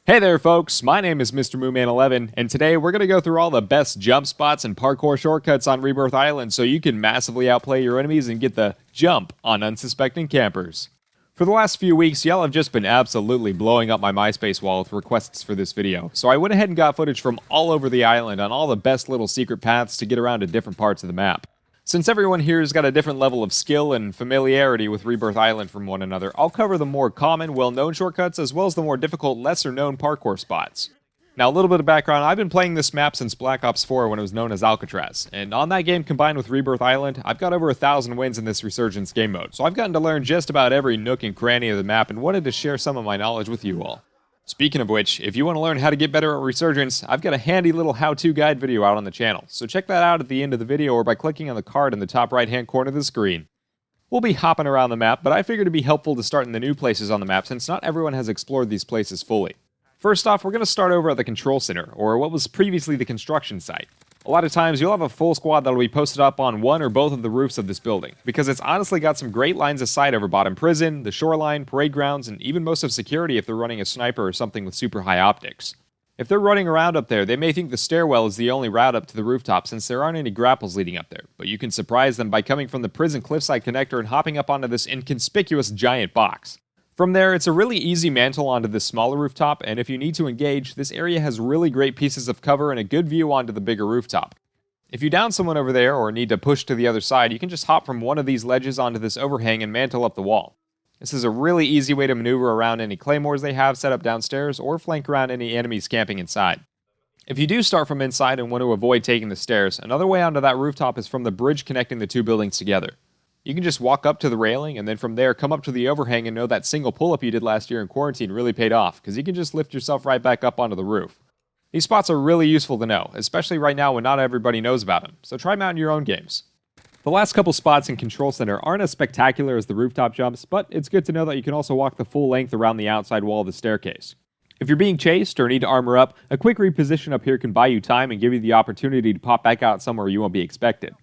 Hey there folks, my name is Mr. Mooman11, and today we're going to go through all the best jump spots and parkour shortcuts on Rebirth Island so you can massively outplay your enemies and get the jump on unsuspecting campers. For the last few weeks, y'all have just been absolutely blowing up my MySpace wall with requests for this video, so I went ahead and got footage from all over the island on all the best little secret paths to get around to different parts of the map. Since everyone here has got a different level of skill and familiarity with Rebirth Island from one another, I'll cover the more common, well-known shortcuts as well as the more difficult, lesser-known parkour spots. Now, a little bit of background, I've been playing this map since Blackops 4 when it was known as Alcatraz, and on that game combined with Rebirth Island, I've got over 1,000 wins in this Resurgence game mode, so I've gotten to learn just about every nook and cranny of the map and wanted to share some of my knowledge with you all. Speaking of which, if you want to learn how to get better at Resurgence, I've got a handy little how-to guide video out on the channel, so check that out at the end of the video or by clicking on the card in the top right-hand corner of the screen. We'll be hopping around the map, but I figured it'd be helpful to start in the new places on the map since not everyone has explored these places fully. First off, we're going to start over at the Control Center, or what was previously the construction site. A lot of times you'll have a full squad that'll be posted up on one or both of the roofs of this building, because it's honestly got some great lines of sight over Bottom Prison, the shoreline, parade grounds, and even most of security if they're running a sniper or something with super high optics. If they're running around up there, they may think the stairwell is the only route up to the rooftop since there aren't any grapples leading up there, but you can surprise them by coming from the prison cliffside connector and hopping up onto this inconspicuous giant box. From there, it's a really easy mantle onto this smaller rooftop, and if you need to engage, this area has really great pieces of cover and a good view onto the bigger rooftop. If you down someone over there or need to push to the other side, you can just hop from one of these ledges onto this overhang and mantle up the wall. This is a really easy way to maneuver around any claymores they have set up downstairs or flank around any enemies camping inside. If you do start from inside and want to avoid taking the stairs, another way onto that rooftop is from the bridge connecting the two buildings together. You can just walk up to the railing and then from there come up to the overhang and know that single pull-up you did last year in quarantine really paid off, because you can just lift yourself right back up onto the roof. These spots are really useful to know, especially right now when not everybody knows about them, so try them out in your own games. The last couple spots in Control Center aren't as spectacular as the rooftop jumps, but it's good to know that you can also walk the full length around the outside wall of the staircase. If you're being chased or need to armor up, a quick reposition up here can buy you time and give you the opportunity to pop back out somewhere you won't be expected.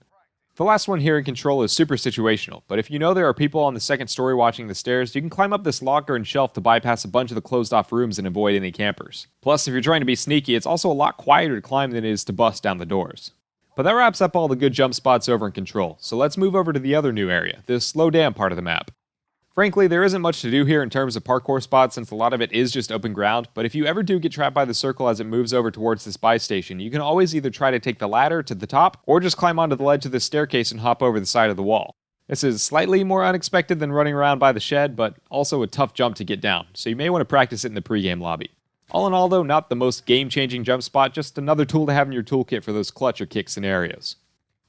The last one here in Control is super situational, but if you know there are people on the second story watching the stairs, you can climb up this locker and shelf to bypass a bunch of the closed off rooms and avoid any campers. Plus, if you're trying to be sneaky, it's also a lot quieter to climb than it is to bust down the doors. But that wraps up all the good jump spots over in Control, so let's move over to the other new area, this low dam part of the map. Frankly, there isn't much to do here in terms of parkour spots since a lot of it is just open ground, but if you ever do get trapped by the circle as it moves over towards this buy station, you can always either try to take the ladder to the top, or just climb onto the ledge of the staircase and hop over the side of the wall. This is slightly more unexpected than running around by the shed, but also a tough jump to get down, so you may want to practice it in the pregame lobby. All in all though, not the most game-changing jump spot, just another tool to have in your toolkit for those clutch or kick scenarios.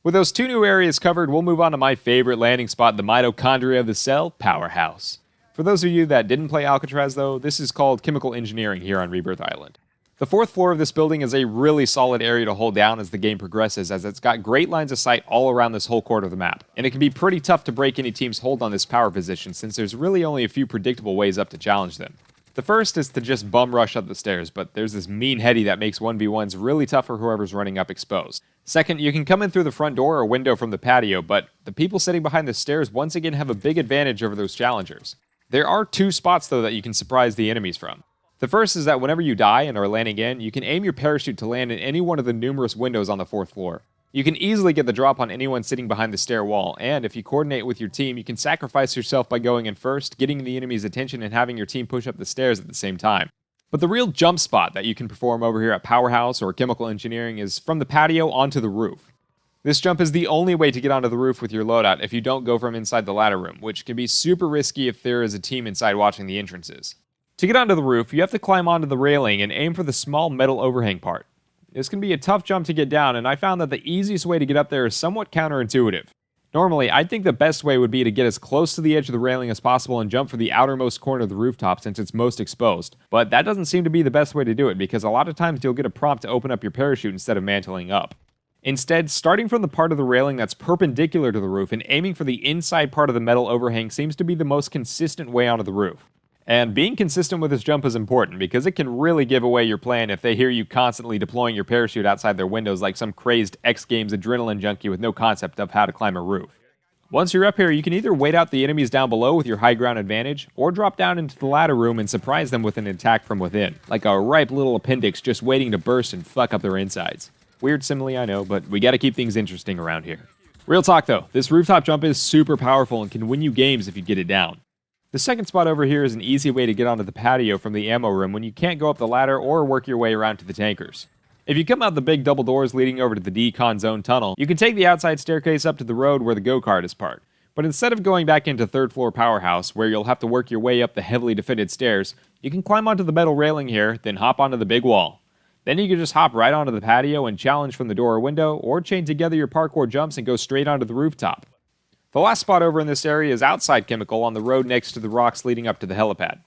With those two new areas covered, we'll move on to my favorite landing spot, the mitochondria of the cell, Powerhouse. For those of you that didn't play Alcatraz though, this is called chemical engineering here on Rebirth Island. The fourth floor of this building is a really solid area to hold down as the game progresses, as it's got great lines of sight all around this whole quarter of the map, and it can be pretty tough to break any team's hold on this power position since there's really only a few predictable ways up to challenge them. The first is to just bum rush up the stairs, but there's this mean heady that makes 1v1s really tough for whoever's running up exposed. Second, you can come in through the front door or window from the patio, but the people sitting behind the stairs once again have a big advantage over those challengers. There are two spots though that you can surprise the enemies from. The first is that whenever you die and are landing in, you can aim your parachute to land in any one of the numerous windows on the fourth floor. You can easily get the drop on anyone sitting behind the stair wall, and if you coordinate with your team, you can sacrifice yourself by going in first, getting the enemy's attention, and having your team push up the stairs at the same time. But the real jump spot that you can perform over here at Powerhouse or Chemical Engineering is from the patio onto the roof. This jump is the only way to get onto the roof with your loadout if you don't go from inside the ladder room, which can be super risky if there is a team inside watching the entrances. To get onto the roof, you have to climb onto the railing and aim for the small metal overhang part. This can be a tough jump to get down, and I found that the easiest way to get up there is somewhat counterintuitive. Normally, I'd think the best way would be to get as close to the edge of the railing as possible and jump for the outermost corner of the rooftop since it's most exposed, but that doesn't seem to be the best way to do it because a lot of times you'll get a prompt to open up your parachute instead of mantling up. Instead, starting from the part of the railing that's perpendicular to the roof and aiming for the inside part of the metal overhang seems to be the most consistent way onto the roof. And being consistent with this jump is important because it can really give away your plan if they hear you constantly deploying your parachute outside their windows like some crazed X Games adrenaline junkie with no concept of how to climb a roof. Once you're up here, you can either wait out the enemies down below with your high ground advantage, or drop down into the ladder room and surprise them with an attack from within, like a ripe little appendix just waiting to burst and fuck up their insides. Weird simile, I know, but we gotta keep things interesting around here. Real talk though, this rooftop jump is super powerful and can win you games if you get it down. The second spot over here is an easy way to get onto the patio from the ammo room when you can't go up the ladder or work your way around to the tankers. If you come out the big double doors leading over to the decon zone tunnel, you can take the outside staircase up to the road where the go-kart is parked. But instead of going back into third floor powerhouse, where you'll have to work your way up the heavily defended stairs, you can climb onto the metal railing here, then hop onto the big wall. Then you can just hop right onto the patio and challenge from the door or window, or chain together your parkour jumps and go straight onto the rooftop. The last spot over in this area is outside chemical on the road next to the rocks leading up to the helipad.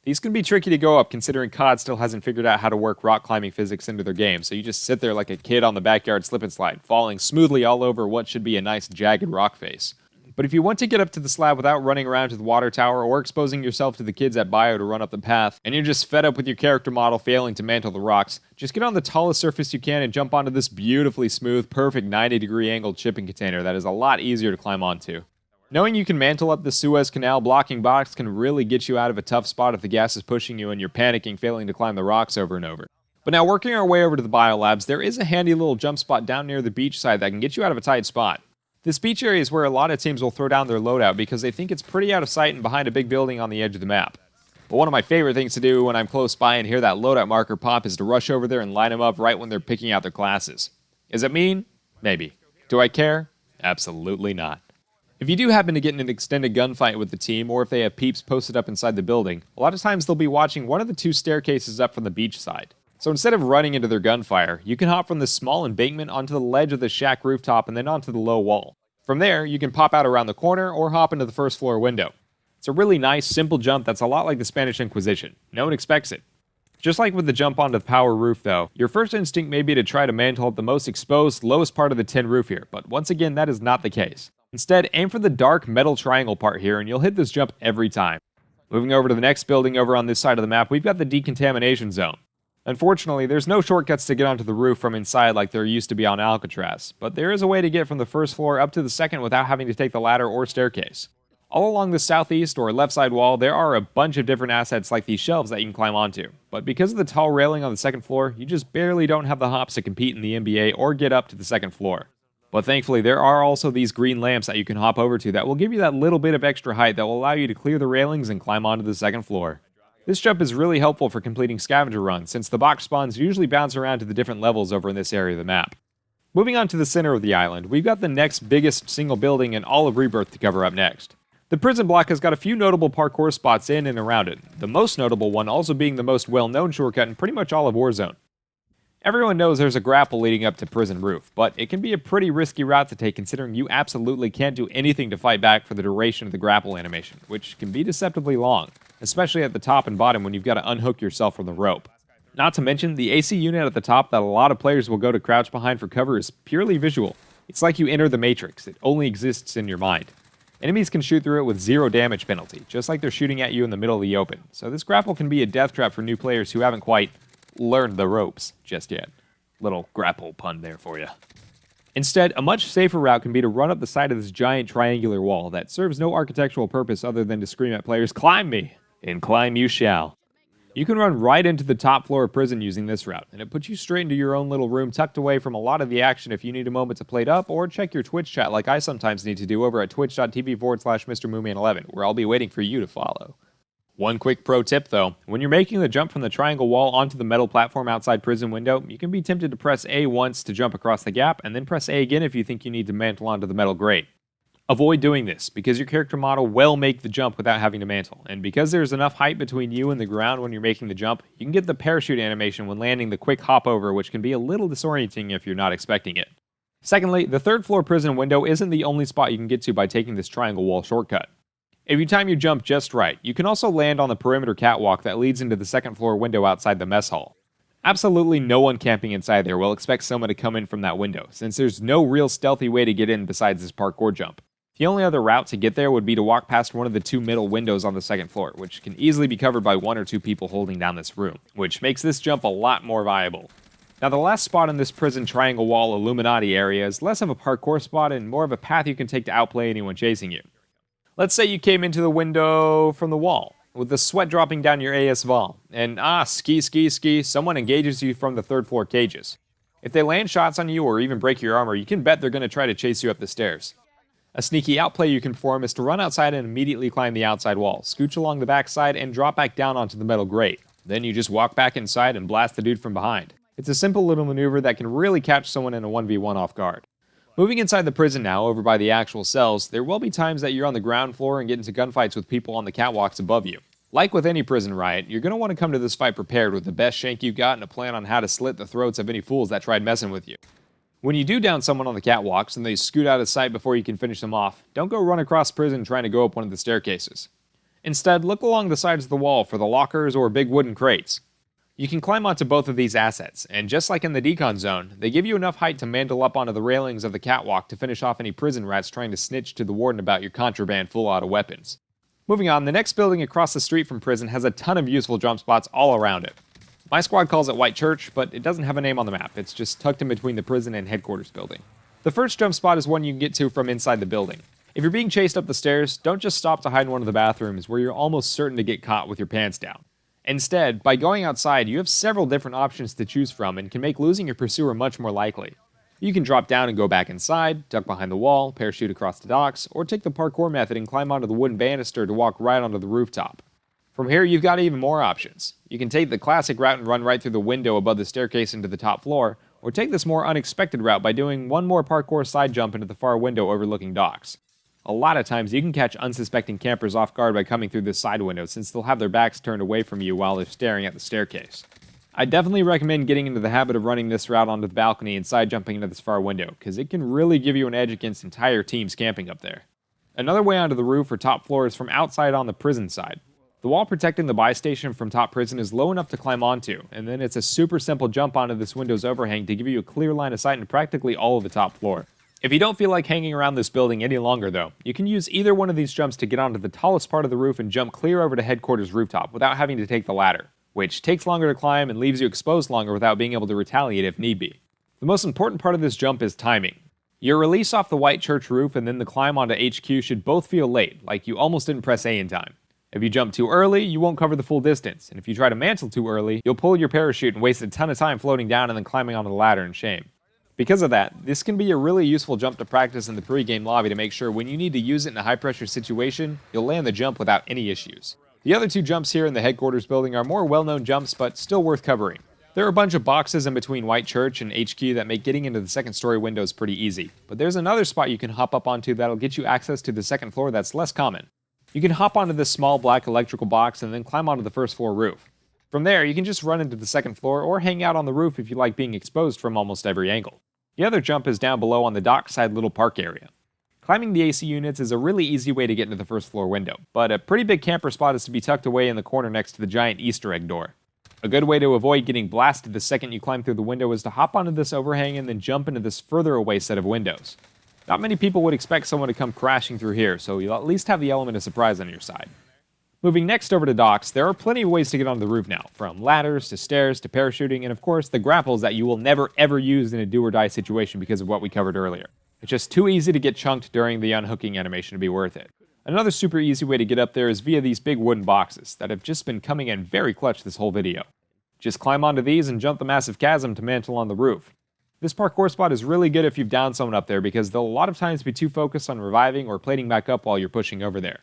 These can be tricky to go up considering COD still hasn't figured out how to work rock climbing physics into their game, so you just sit there like a kid on the backyard slip and slide, falling smoothly all over what should be a nice jagged rock face. But if you want to get up to the slab without running around to the water tower or exposing yourself to the kids at bio to run up the path, and you're just fed up with your character model failing to mantle the rocks, just get on the tallest surface you can and jump onto this beautifully smooth, perfect 90-degree angled shipping container that is a lot easier to climb onto. Knowing you can mantle up the Suez Canal blocking box can really get you out of a tough spot if the gas is pushing you and you're panicking failing to climb the rocks over and over. But now working our way over to the biolabs, there is a handy little jump spot down near the beach side that can get you out of a tight spot. This beach area is where a lot of teams will throw down their loadout because they think it's pretty out of sight and behind a big building on the edge of the map. But one of my favorite things to do when I'm close by and hear that loadout marker pop is to rush over there and line them up right when they're picking out their classes. Is it mean? Maybe. Do I care? Absolutely not. If you do happen to get in an extended gunfight with the team, or if they have peeps posted up inside the building, a lot of times they'll be watching one of the two staircases up from the beach side. So instead of running into their gunfire, you can hop from this small embankment onto the ledge of the shack rooftop and then onto the low wall. From there, you can pop out around the corner or hop into the first floor window. It's a really nice, simple jump that's a lot like the Spanish Inquisition. No one expects it. Just like with the jump onto the power roof though, your first instinct may be to try to mantle up the most exposed, lowest part of the tin roof here, but once again, that is not the case. Instead, aim for the dark metal triangle part here and you'll hit this jump every time. Moving over to the next building over on this side of the map, we've got the decontamination zone. Unfortunately, there's no shortcuts to get onto the roof from inside like there used to be on Alcatraz, but there is a way to get from the first floor up to the second without having to take the ladder or staircase. All along the southeast or left side wall, there are a bunch of different assets like these shelves that you can climb onto, but because of the tall railing on the second floor, you just barely don't have the hops to compete in the NBA or get up to the second floor. But thankfully, there are also these green lamps that you can hop over to that will give you that little bit of extra height that will allow you to clear the railings and climb onto the second floor. This jump is really helpful for completing scavenger runs, since the box spawns usually bounce around to the different levels over in this area of the map. Moving on to the center of the island, we've got the next biggest single building in all of Rebirth to cover up next. The prison block has got a few notable parkour spots in and around it, the most notable one also being the most well-known shortcut in pretty much all of Warzone. Everyone knows there's a grapple leading up to prison roof, but it can be a pretty risky route to take considering you absolutely can't do anything to fight back for the duration of the grapple animation, which can be deceptively long, especially at the top and bottom when you've got to unhook yourself from the rope. Not to mention, the AC unit at the top that a lot of players will go to crouch behind for cover is purely visual. It's like you enter the Matrix, it only exists in your mind. Enemies can shoot through it with 0 damage penalty, just like they're shooting at you in the middle of the open, so this grapple can be a death trap for new players who haven't quite learned the ropes just yet. Little grapple pun there for you. Instead, a much safer route can be to run up the side of this giant triangular wall that serves no architectural purpose other than to scream at players, "Climb me!" and climb you shall. You can run right into the top floor of prison using this route, and it puts you straight into your own little room tucked away from a lot of the action if you need a moment to play it up or check your Twitch chat like I sometimes need to do over at twitch.tv/MrMooman11, where I'll be waiting for you to follow. One quick pro tip though, when you're making the jump from the triangle wall onto the metal platform outside prison window, you can be tempted to press A once to jump across the gap, and then press A again if you think you need to mantle onto the metal grate. Avoid doing this, because your character model will make the jump without having to mantle, and because there's enough height between you and the ground when you're making the jump, you can get the parachute animation when landing the quick hop over, which can be a little disorienting if you're not expecting it. Secondly, the third floor prison window isn't the only spot you can get to by taking this triangle wall shortcut. If you time your jump just right, you can also land on the perimeter catwalk that leads into the second floor window outside the mess hall. Absolutely no one camping inside there will expect someone to come in from that window, since there's no real stealthy way to get in besides this parkour jump. The only other route to get there would be to walk past one of the 2 middle windows on the second floor, which can easily be covered by 1 or 2 people holding down this room, which makes this jump a lot more viable. Now the last spot in this prison triangle wall Illuminati area is less of a parkour spot and more of a path you can take to outplay anyone chasing you. Let's say you came into the window from the wall, with the sweat dropping down your AS Vol, and ski, someone engages you from the third floor cages. If they land shots on you or even break your armor, you can bet they're going to try to chase you up the stairs. A sneaky outplay you can perform is to run outside and immediately climb the outside wall, scooch along the backside, and drop back down onto the metal grate. Then you just walk back inside and blast the dude from behind. It's a simple little maneuver that can really catch someone in a 1v1 off guard. Moving inside the prison now, over by the actual cells, there will be times that you're on the ground floor and get into gunfights with people on the catwalks above you. Like with any prison riot, you're going to want to come to this fight prepared with the best shank you got and a plan on how to slit the throats of any fools that tried messing with you. When you do down someone on the catwalks and they scoot out of sight before you can finish them off, don't go run across prison trying to go up one of the staircases. Instead, look along the sides of the wall for the lockers or big wooden crates. You can climb onto both of these assets, and just like in the decon zone, they give you enough height to mantle up onto the railings of the catwalk to finish off any prison rats trying to snitch to the warden about your contraband full out of weapons. Moving on, the next building across the street from prison has a ton of useful jump spots all around it. My squad calls it White Church, but it doesn't have a name on the map, it's just tucked in between the prison and headquarters building. The first jump spot is one you can get to from inside the building. If you're being chased up the stairs, don't just stop to hide in one of the bathrooms where you're almost certain to get caught with your pants down. Instead, by going outside, you have several different options to choose from and can make losing your pursuer much more likely. You can drop down and go back inside, duck behind the wall, parachute across the docks, or take the parkour method and climb onto the wooden banister to walk right onto the rooftop. From here, you've got even more options. You can take the classic route and run right through the window above the staircase into the top floor, or take this more unexpected route by doing one more parkour side jump into the far window overlooking docks. A lot of times you can catch unsuspecting campers off guard by coming through this side window since they'll have their backs turned away from you while they're staring at the staircase. I definitely recommend getting into the habit of running this route onto the balcony and side jumping into this far window, because it can really give you an edge against entire teams camping up there. Another way onto the roof or top floor is from outside on the prison side. The wall protecting the buy station from top prison is low enough to climb onto, and then it's a super simple jump onto this window's overhang to give you a clear line of sight into practically all of the top floor. If you don't feel like hanging around this building any longer though, you can use either one of these jumps to get onto the tallest part of the roof and jump clear over to headquarters rooftop without having to take the ladder, which takes longer to climb and leaves you exposed longer without being able to retaliate if need be. The most important part of this jump is timing. Your release off the White Church roof and then the climb onto HQ should both feel late, like you almost didn't press A in time. If you jump too early, you won't cover the full distance, and if you try to mantle too early, you'll pull your parachute and waste a ton of time floating down and then climbing onto the ladder in shame. Because of that, this can be a really useful jump to practice in the pre-game lobby to make sure when you need to use it in a high-pressure situation, you'll land the jump without any issues. The other two jumps here in the headquarters building are more well-known jumps, but still worth covering. There are a bunch of boxes in between White Church and HQ that make getting into the second story windows pretty easy, but there's another spot you can hop up onto that'll get you access to the second floor that's less common. You can hop onto this small black electrical box and then climb onto the first floor roof. From there, you can just run into the second floor or hang out on the roof if you like being exposed from almost every angle. The other jump is down below on the dockside little park area. Climbing the AC units is a really easy way to get into the first floor window, but a pretty big camper spot is to be tucked away in the corner next to the giant Easter egg door. A good way to avoid getting blasted the second you climb through the window is to hop onto this overhang and then jump into this further away set of windows. Not many people would expect someone to come crashing through here, so you'll at least have the element of surprise on your side. Moving next over to docks, there are plenty of ways to get onto the roof now, from ladders to stairs to parachuting, and of course the grapples that you will never ever use in a do or die situation because of what we covered earlier. It's just too easy to get chunked during the unhooking animation to be worth it. Another super easy way to get up there is via these big wooden boxes that have just been coming in very clutch this whole video. Just climb onto these and jump the massive chasm to mantle on the roof. This parkour spot is really good if you've downed someone up there because they'll a lot of times be too focused on reviving or plating back up while you're pushing over there.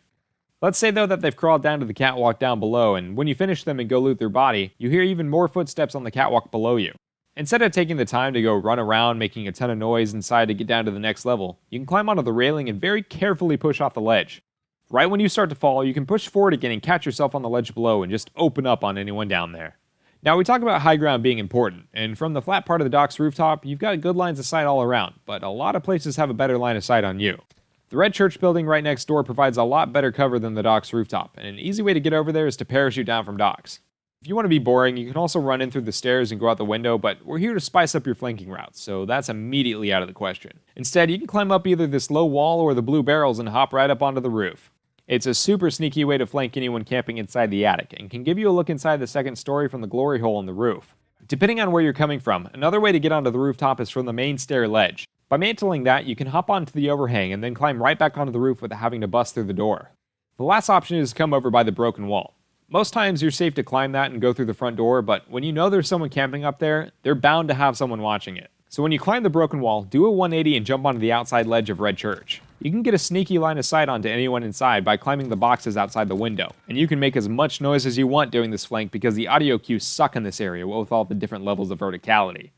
Let's say though that they've crawled down to the catwalk down below, and when you finish them and go loot their body, you hear even more footsteps on the catwalk below you. Instead of taking the time to go run around making a ton of noise inside to get down to the next level, you can climb onto the railing and very carefully push off the ledge. Right when you start to fall, you can push forward again and catch yourself on the ledge below and just open up on anyone down there. Now we talk about high ground being important, and from the flat part of the dock's rooftop, you've got good lines of sight all around, but a lot of places have a better line of sight on you. The Red Church building right next door provides a lot better cover than the dock's rooftop, and an easy way to get over there is to parachute down from docks. If you want to be boring, you can also run in through the stairs and go out the window, but we're here to spice up your flanking routes, so that's immediately out of the question. Instead, you can climb up either this low wall or the blue barrels and hop right up onto the roof. It's a super sneaky way to flank anyone camping inside the attic, and can give you a look inside the second story from the glory hole in the roof. Depending on where you're coming from, another way to get onto the rooftop is from the main stair ledge. By mantling that, you can hop onto the overhang and then climb right back onto the roof without having to bust through the door. The last option is to come over by the broken wall. Most times you're safe to climb that and go through the front door, but when you know there's someone camping up there, they're bound to have someone watching it. So when you climb the broken wall, do a 180 and jump onto the outside ledge of Red Church. You can get a sneaky line of sight onto anyone inside by climbing the boxes outside the window, and you can make as much noise as you want doing this flank because the audio cues suck in this area with all the different levels of verticality.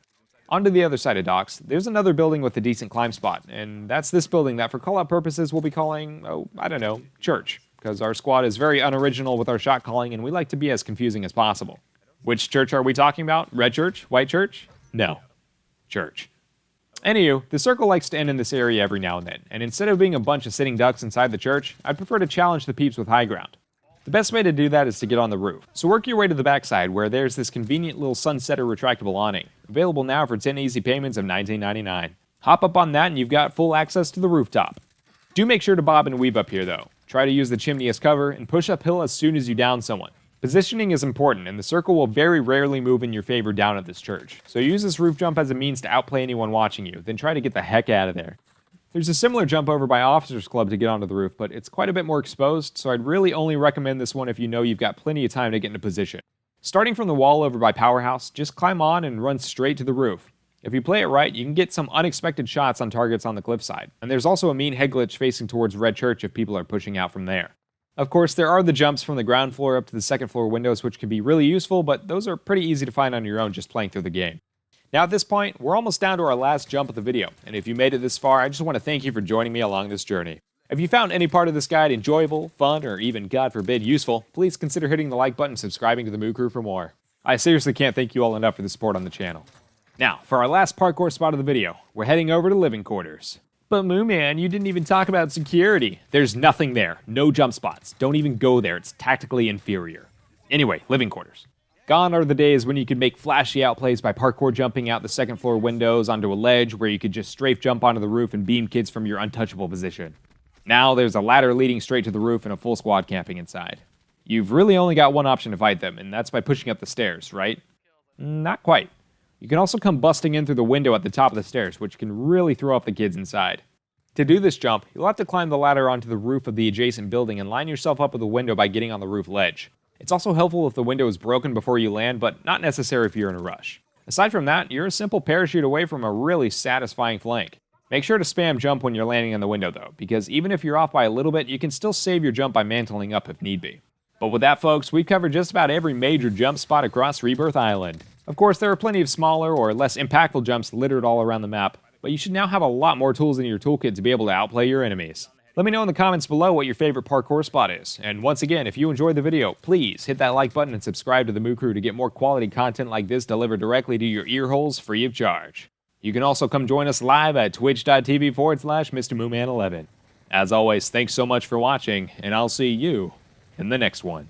Onto the other side of docks, there's another building with a decent climb spot, and that's this building that for call-out purposes we'll be calling, Church, because our squad is very unoriginal with our shot calling and we like to be as confusing as possible. Which church are we talking about? Red Church? White Church? No. Church. Anywho, the circle likes to end in this area every now and then, and instead of being a bunch of sitting ducks inside the church, I'd prefer to challenge the peeps with high ground. The best way to do that is to get on the roof, so work your way to the backside where there's this convenient little sunsetter retractable awning, available now for 10 easy payments of $19.99. Hop up on that and you've got full access to the rooftop. Do make sure to bob and weave up here though. Try to use the chimney as cover and push uphill as soon as you down someone. Positioning is important, and the circle will very rarely move in your favor down at this church, so use this roof jump as a means to outplay anyone watching you, then try to get the heck out of there. There's a similar jump over by Officers Club to get onto the roof, but it's quite a bit more exposed, so I'd really only recommend this one if you know you've got plenty of time to get into position. Starting from the wall over by Powerhouse, just climb on and run straight to the roof. If you play it right, you can get some unexpected shots on targets on the cliffside, and there's also a mean head glitch facing towards Red Church if people are pushing out from there. Of course, there are the jumps from the ground floor up to the second floor windows, which can be really useful, but those are pretty easy to find on your own just playing through the game. Now at this point, we're almost down to our last jump of the video, and if you made it this far, I just want to thank you for joining me along this journey. If you found any part of this guide enjoyable, fun, or even, God forbid, useful, please consider hitting the like button and subscribing to the Krew for more. I seriously can't thank you all enough for the support on the channel. Now, for our last parkour spot of the video, we're heading over to living quarters. But Moo Man, you didn't even talk about security. There's nothing there. No jump spots. Don't even go there. It's tactically inferior. Anyway, living quarters. Gone are the days when you could make flashy outplays by parkour jumping out the second floor windows onto a ledge where you could just strafe jump onto the roof and beam kids from your untouchable position. Now there's a ladder leading straight to the roof and a full squad camping inside. You've really only got one option to fight them, and that's by pushing up the stairs, right? Not quite. You can also come busting in through the window at the top of the stairs, which can really throw off the kids inside. To do this jump, you'll have to climb the ladder onto the roof of the adjacent building and line yourself up with the window by getting on the roof ledge. It's also helpful if the window is broken before you land, but not necessary if you're in a rush. Aside from that, you're a simple parachute away from a really satisfying flank. Make sure to spam jump when you're landing on the window though, because even if you're off by a little bit, you can still save your jump by mantling up if need be. But with that folks, we've covered just about every major jump spot across Rebirth Island. Of course, there are plenty of smaller or less impactful jumps littered all around the map, but you should now have a lot more tools in your toolkit to be able to outplay your enemies. Let me know in the comments below what your favorite parkour spot is, and once again, if you enjoyed the video, please hit that like button and subscribe to the Krew to get more quality content like this delivered directly to your ear holes free of charge. You can also come join us live at twitch.tv/MrMooMan11. As always, thanks so much for watching, and I'll see you in the next one.